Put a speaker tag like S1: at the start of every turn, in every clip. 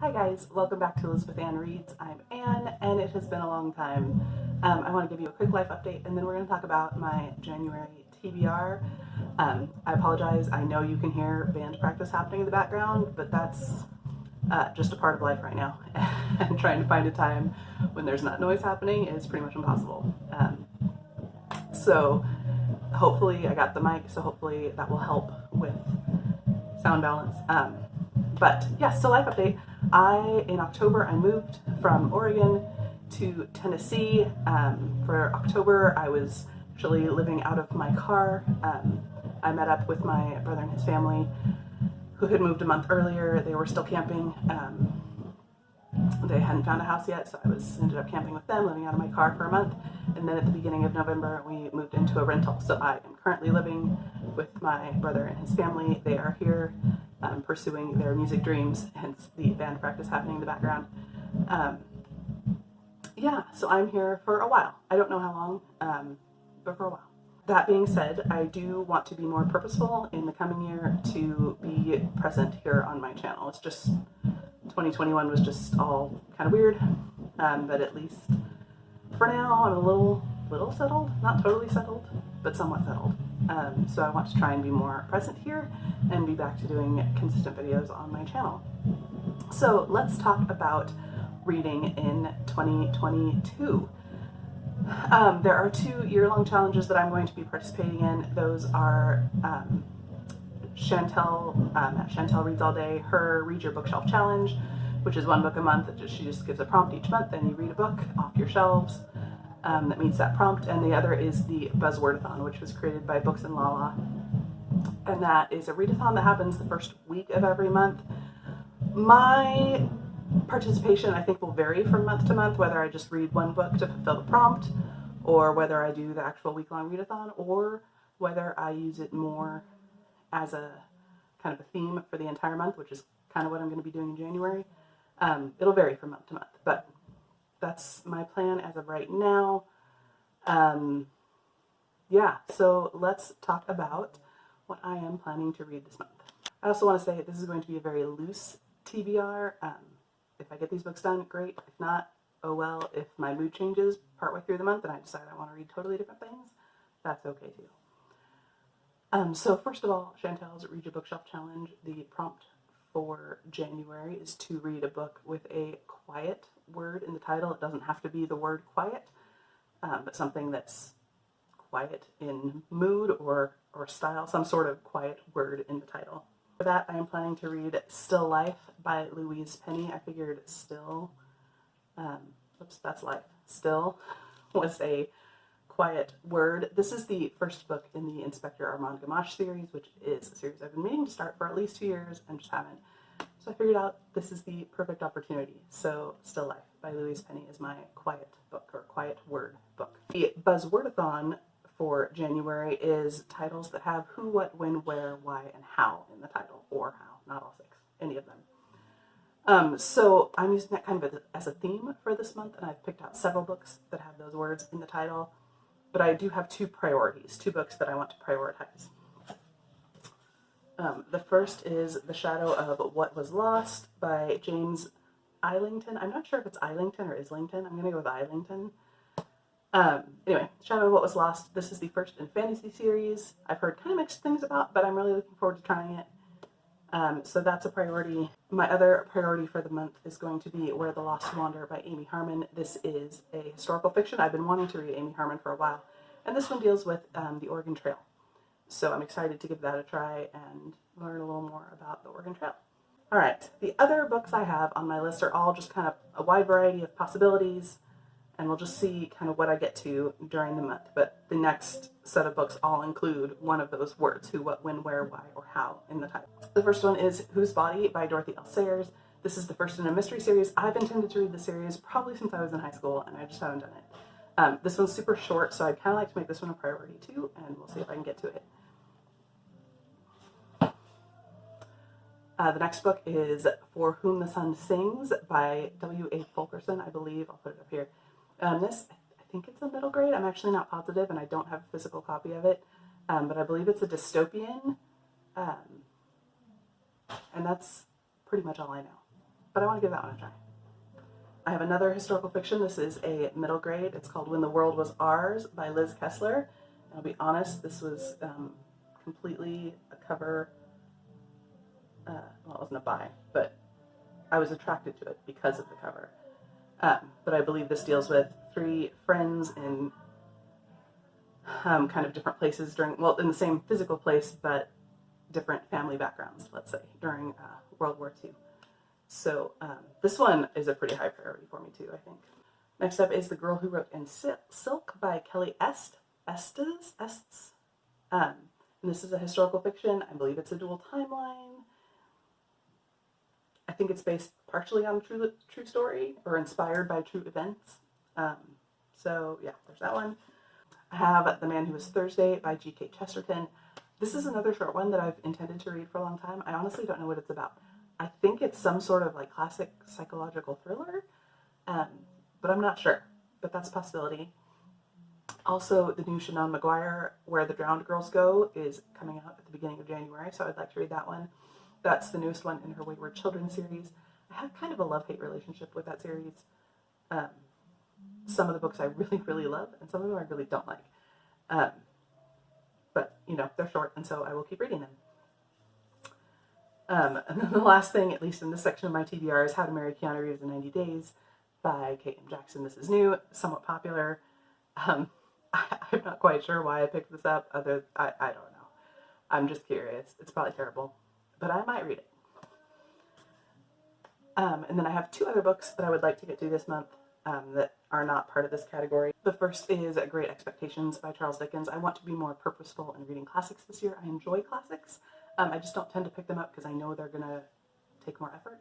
S1: Hi guys, welcome back to Elizabeth Ann Reads. I'm Anne, and it has been a long time. I want to give you a quick life update, and then we're going to talk about my January TBR. I apologize, I know you can hear band practice happening in the background, but that's just a part of life right now. And trying to find a time when there's not noise happening is pretty much impossible. So hopefully I got the mic, so hopefully that will help with sound balance. But yeah, so life update. In October, I moved from Oregon to Tennessee. For October, I was actually living out of my car. I met up with my brother and his family who had moved a month earlier. They were still camping. They hadn't found a house yet, so I ended up camping with them, living out of my car for a month. And then at the beginning of November, we moved into a rental. So I am currently living with my brother and his family. They are here pursuing their music dreams, hence the band practice happening in the background. Yeah, so I'm here for a while. I don't know how long, but for a while. That being said, I do want to be more purposeful in the coming year to be present here on my channel. It's just 2021 was just all kind of weird, but at least for now I'm a little settled, not totally settled, but somewhat settled. So I want to try and be more present here and be back to doing consistent videos on my channel. So let's talk about reading in 2022. There are 2 year-long challenges that I'm going to be participating in. Those are Chantel Reads All Day, her Read Your Bookshelf Challenge, which is 1 book a month. She just gives a prompt each month and you read a book off your shelves that meets that prompt. And the other is the Buzzwordathon, which was created by Books and Lala. And that is a readathon that happens the first week of every month. My participation, I think, will vary from month to month, whether I just read 1 book to fulfill the prompt, or whether I do the actual week-long readathon, or whether I use it more as a kind of a theme for the entire month, which is kind of what I'm going to be doing in January. It'll vary from month to month, but that's my plan as of right now. Yeah, so let's talk about what I am planning to read this month. I also want to say this is going to be a very loose TBR. If I get these books done, great. If not, oh well. If my mood changes partway through the month and I decide I want to read totally different things, that's okay too. So first of all, Chantel's Read Your Bookshelf Challenge. The prompt for January is to read a book with a quiet word in the title. It doesn't have to be the word quiet, but something that's quiet in mood or style, some sort of quiet word in the title. For that, I am planning to read Still Life by Louise Penny. I figured still, oops, that's life. Still was a quiet word. This is the first book in the Inspector Armand Gamache series, which is a series I've been meaning to start for at least 2 years and just haven't. So I figured out this is the perfect opportunity. So Still Life by Louise Penny is my quiet book, or quiet word book. The Buzzwordathon for January is titles that have who, what, when, where, why, and how in the title, or how, not all 6, any of them. So I'm using that kind of as a theme for this month, and I've picked out several books that have those words in the title, but I do have 2 priorities, 2 books that I want to prioritize. The first is The Shadow of What Was Lost by James Eilington. I'm not sure if it's Eilington or Islington. I'm going to go with Eilington. Anyway, Shadow of What Was Lost. This is the first in fantasy series. I've heard kind of mixed things about, but I'm really looking forward to trying it. So that's a priority. My other priority for the month is going to be Where the Lost Wander by Amy Harmon. This is a historical fiction. I've been wanting to read Amy Harmon for a while, and this one deals with the Oregon Trail. So I'm excited to give that a try and learn a little more about the Oregon Trail. All right, the other books I have on my list are all just kind of a wide variety of possibilities, and we'll just see kind of what I get to during the month. But the next set of books all include one of those words, who, what, when, where, why, or how in the title. The first one is Whose Body by Dorothy L. Sayers. This is the first in a mystery series. I've intended to read the series probably since I was in high school, and I just haven't done it. This one's super short, so I'd kind of like to make this one a priority too, and we'll see if I can get to it. The next book is For Whom the Sun Sings by W.A. Fulkerson, I believe. I'll put it up here. This, I think it's a middle grade. I'm actually not positive, and I don't have a physical copy of it, but I believe it's a dystopian, and that's pretty much all I know. but I want to give that one a try. I have another historical fiction. This is a middle grade. It's called When the World Was Ours by Liz Kessler. And I'll be honest, this was completely a cover, well, it wasn't a buy, but I was attracted to it because of the cover. But I believe this deals with three friends in kind of different places during, well, in the same physical place, but different family backgrounds, let's say, during World War II. So this one is a pretty high priority for me too, I think. Next up is The Girl Who Wrote in Silk by Kelly Estes. And this is a historical fiction. I believe it's a dual timeline. I think it's based partially on a true story or inspired by true events. So yeah, there's that one. I have The Man Who Was Thursday by Gk Chesterton. This is another short one that I've intended to read for a long time. I honestly don't know what it's about. I think it's some sort of like classic psychological thriller, but I'm not sure, but that's a possibility. Also, the new Shannon Maguire, Where the Drowned Girls Go, is coming out at the beginning of January, so I'd like to read that one. That's the newest one in her Wayward Children series. I have kind of a love-hate relationship with that series. Some of the books I really, really love, and some of them I really don't like. But, you know, they're short, and so I will keep reading them. And then the last thing, at least in this section of my TBR, is How to Marry Keanu Reeves in 90 Days by K.M. Jackson. This is new, somewhat popular. I'm not quite sure why I picked this up. I don't know. I'm just curious. It's probably terrible, but I might read it. And then I have two other books that I would like to get to this month that are not part of this category. The first is Great Expectations by Charles Dickens. I want to be more purposeful in reading classics this year. I enjoy classics. I just don't tend to pick them up because I know they're going to take more effort.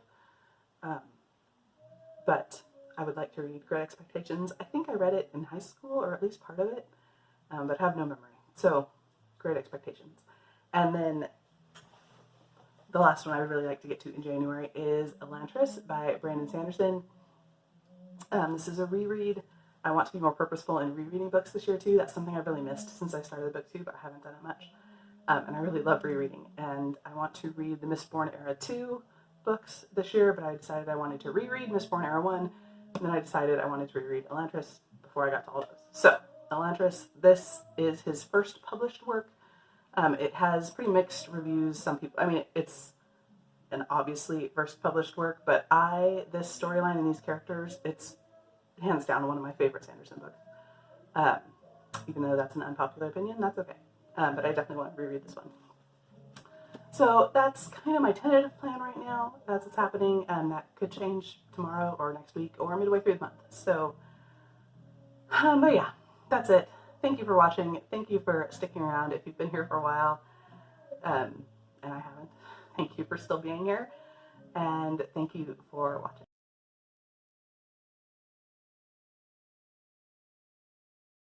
S1: But I would like to read Great Expectations. I think I read it in high school, or at least part of it, but have no memory. So, Great Expectations. And then the last one I would really like to get to in January is Elantris by Brandon Sanderson. This is a reread. I want to be more purposeful in rereading books this year too. That's something I've really missed since I started the book too, but I haven't done it much. And I really love rereading. And I want to read the Mistborn Era 2 books this year, but I decided I wanted to reread Mistborn Era 1, and then I decided I wanted to reread Elantris before I got to all those. So, Elantris, this is his first published work. It has pretty mixed reviews. Some people, I mean, it's an obviously first published work, but this storyline and these characters, it's hands down one of my favorite Sanderson books. Even though that's an unpopular opinion, that's okay. But I definitely want to reread this one. So that's kind of my tentative plan right now. That's what's happening, and that could change tomorrow or next week or midway through the month. So, but yeah, that's it. Thank you for watching. Thank you for sticking around if you've been here for a while, and I haven't. Thank you for still being here, and thank you for watching.